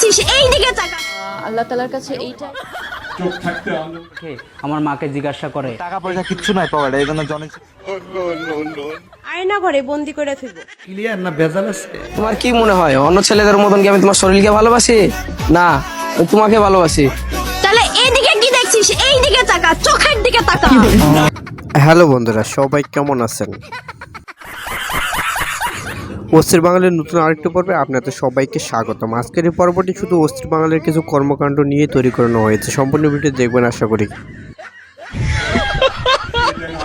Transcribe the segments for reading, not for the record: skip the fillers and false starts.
দেখছিস এই দিকে তাকা। আল্লাহ তাআলার কাছে এইটা চোখ থাকতে আমার মাকে জিজ্ঞাসা করে টাকা পয়সা কিচ্ছু নাই পাওয়া এই জন্য জনি আয়না ঘরে বন্দি করে ফেলব। তোমার কি মনে হয় অন্য ছেলেদের মতন কি আমি তোমার শরীরকে ভালোবাসি? না, আমি তোমাকে ভালোবাসি। তাহলে এইদিকে কি দেখছিস এই দিকে তাকা, চোখের দিকে তাকা। হ্যালো বন্ধুরা, সবাই কেমন আছেন? অস্থির বাঙালির নতুন আরেকটি পর্বে আপনাদের সবাইকে স্বাগতম। আজকের এই পর্বটি শুধু অস্থির বাঙালির কিছু কর্মকাণ্ড নিয়ে তৈরি করানো হয়েছে। সম্পূর্ণ ভিডিও দেখবেন আশা করি।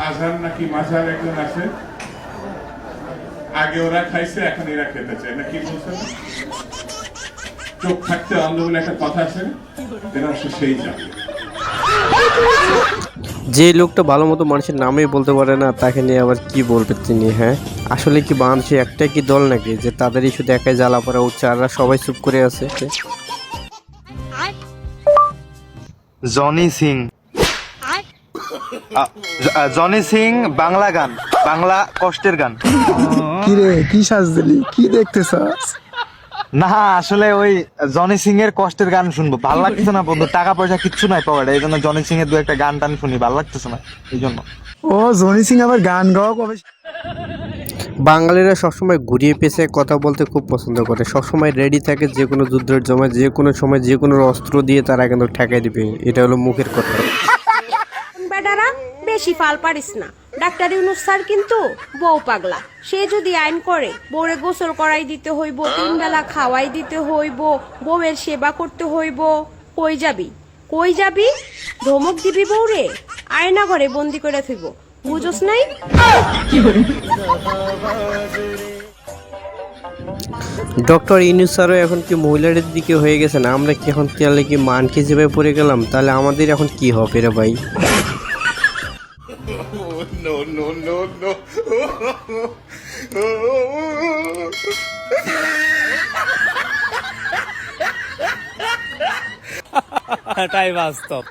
আজহার নাকি মাঝার একজন আছে, আগে ওরা খাইছে এখন এরা খেতে চায় না, কি বলছে? চোখ থাকতে অন্ধ বলে একটা কথা আছে, এরা সেই যাবে। যে লোকটা ভালো মতো মানুষের নামেই বলতে পারে না, তাকে নিয়ে আবার কি বলবে তিনি? হ্যাঁ, আসলে কি বাংলাদেশে একটাই কি দল নাকি যে তাদেরই শুধু একাই জ্বালা পড়া উঠছে আর সবাই চুপ করে আছে? জনি সিং জনি সিং বাংলা গান, বাংলা কষ্টের গান। কি রে, কি সাজ দিলি, কি দেখতেছাস? না আসলে ওই জনি সিং এর কষ্টের গান শুনবো, ভালো লাগতেছে না বন্ধু, টাকা পয়সা কিচ্ছু নাই পাওয়া এই জন্য জনি সিং এর দু একটা গান টান শুনি, ভালো লাগতেছে না এই জন্য। ও জনি সিং আবার গান গাওয়া কবে? বাঙালিরা সবসময় ঘুরিয়ে পেঁচিয়ে কথা বলতে খুব পছন্দ করে, সবসময় রেডি থাকে যে কোনো যুদ্ধের জমায় যে কোনো সময় যে কোনো অস্ত্র দিয়ে তারা কিন্তু ঠেকাই দিবে। এটা হলো মুখের কথা। বেটারা বেশি ফাল পারিস না। ডাক্তার ইউনূস স্যার কিন্তু বউ পাগলা। সে যদি আইন করে বউরে গোসল করাই দিতে হইব, 3 বেলা খাওয়াই দিতে হইব, বউয়ের সেবা করতে হইব, কই যাবি কই যাবি? ধমক দিবি বউরে, আয়না ঘরে বন্দি করে থইব, বুঝোস নাই? ডক্টর ইউনূস স্যারও এখন কি মহিলাদের দিকে হয়ে গেছে না? আমরা কি এখন তাহলে কি মানকে যেভাবে পড়ে গেলাম? তাহলে আমাদের এখন কি হবে রে ভাই? এটাই বাস্তব।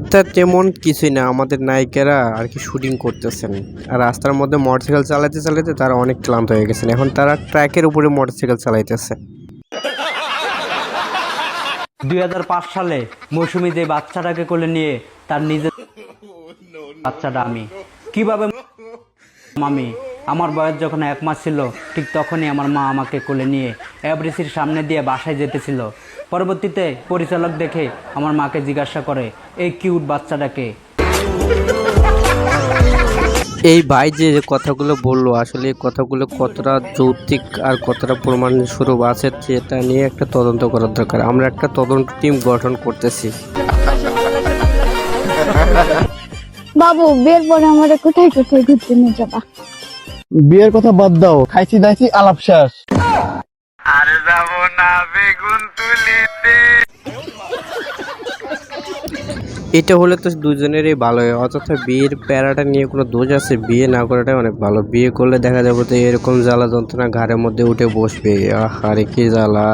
এটা তেমন কিছুই না, আমাদের নায়িকারা আর কি শুটিং করতেছেন আর রাস্তার মধ্যে মোটরসাইকেল চালাতে চালাতে তারা অনেক ক্লান্ত হয়ে গেছেন। এখন তারা ট্র্যাকের উপরে মোটরসাইকেল চালাইতেছে। 2005 সালে মৌসুমী যে বাচ্চাটাকে কোলে নিয়ে তার নিজের বাচ্চাটা আমি কিভাবে মামি আমার বয়স যখন 1 মাস ছিল ঠিক তখনই আমার মা আমাকে কোলে নিয়ে এফডিসির সামনে দিয়ে বাসায় যেতেছিল। পরবর্তীতে পরিচালক দেখে আমার মাকে জিজ্ঞাসা করে এই কিউট বাচ্চাটাকে। এই ভাই যে কথাগুলো বললো, আসলে এই কথাগুলো কতটা যৌক্তিক আর কতটা প্রমাণ স্বরূপ আছে সেটা নিয়ে একটা তদন্ত করার দরকার। আমরা একটা তদন্ত টিম গঠন করতেছি। বাবু, বিয়ের পরে আমারে কোথায় কোথায় ঘুরতে নিয়ে যাবা? বিয়ের কথা বাদ দাও, খাইছি দাইছি আলাপ শেষ। আরে যাবো না বেগুন তুলিতে। এটা হলে তো দুজনেরই ভালো হয়, অযথা বিয়ের প্যারাটা নিয়ে কোনো দোষ আছে? বিয়ে না করাটাই অনেক ভালো। বিয়ে করলে দেখা যাবে তো এরকম জ্বালা যন্ত্রণা ঘাড়ের মধ্যে উঠে বসবে। আরে কি জ্বালা!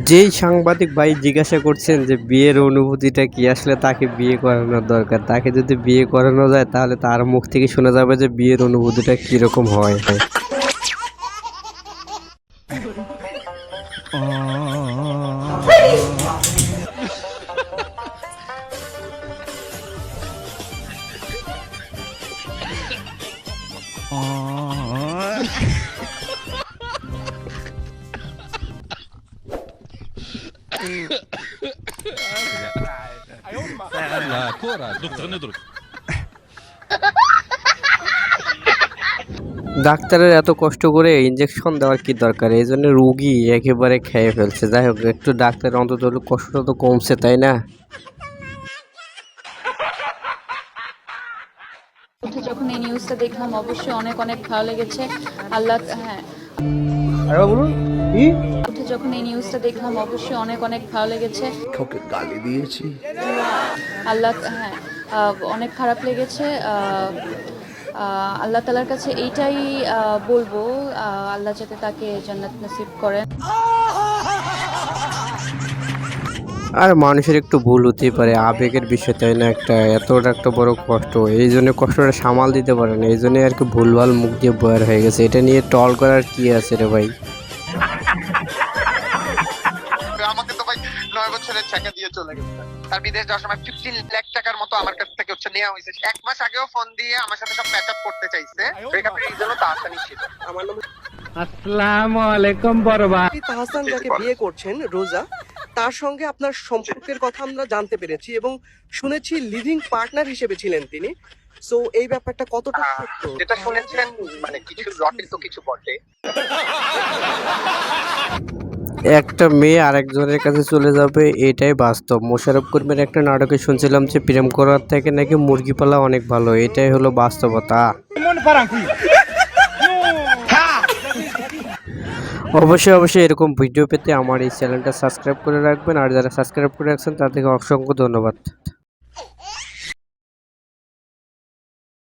যেই সাংবাদিক ভাই জিজ্ঞাসা করছেন যে বিয়ের অনুভূতিটা কি, আসলে তাকে বিয়ে করানোর দরকার। তাকে যদি বিয়ে করানো যায় তাহলে তার মুখ থেকে শোনা যাবে যে বিয়ের অনুভূতিটা কিরকম হয়। ডাক্তারের এত কষ্ট করে ইঞ্জেকশন দেওয়ার কি দরকার? এই জন্য রুগী একেবারে খেয়ে ফেলছে। যাই হোক, একটু ডাক্তারের অন্তত কষ্টটা তো কমছে, তাই না? যখন এই নিউজটা দেখলাম অবশ্যই অনেক অনেক ভালো লেগেছে। আল্লাহ হ্যাঁ যখন এই নিউজটা দেখলাম অবশ্যই অনেক অনেক ভালো লেগেছে। তোকে গালি দিয়েছি। আল্লাহ হ্যাঁ অনেক খারাপ লেগেছে। আল্লাহ তালার কাছে এইটাই বলবো, আল্লাহ যাতে তাকে জান্নাত নসিব করেন। আর মানুষের একটু ভুল হতেই পারে, আবেগের বিষয়, তাই না? এতটা একটা বড় কষ্ট, এই জন্য কষ্টটা সামাল দিতে পারে না, এই জন্য আর কি ভুলভাল মুখ দিয়ে বয়ার হয়ে গেছে। এটা নিয়ে টল করার কি আছে রে ভাই? আমাকে তো ভাই 9 বছরের টাকা দিয়ে চলে গেছে। তার বিদেশ যাওয়ার সময় 15 লাখ টাকার মতো আমার কাছ থেকে নেওয়া হয়েছে। 1 মাস আগেও ফোন দিয়ে আমার সাথে সব প্যাচ আপ করতে চাইছে। ব্রেকআপের রিজনও তাহসানই ছিল। আমার নাম আসসালামু আলাইকুম বড় ভাই। তাহসান যাকে বিয়ে করছেন রোজা, তার সঙ্গে আপনার সম্পর্কের কথা আমরা জানতে পেরেছি এবং শুনেছি লিভিং পার্টনার হিসেবে ছিলেন তিনি। সো এই ব্যাপারটা কতটা সত্য? যেটা শুনেছেন মানে কিছু রটে তো কিছু বটে। একটা মেয়ে আরেকজনের কাছে চলে যাবে, এটাই বাস্তব। মোশাররফ করিমের একটা নাটকে শুনছিলাম যে প্রেম করার থেকে নাকি মুরগি পালা অনেক ভালো, এটাই হলো বাস্তবতা। অবশ্যই এরকম ভিডিও পেতে আমার এই চ্যানেলটা সাবস্ক্রাইব করে রাখবেন, আর যারা সাবস্ক্রাইব করে রাখছেন তাদেরকে অসংখ্য ধন্যবাদ।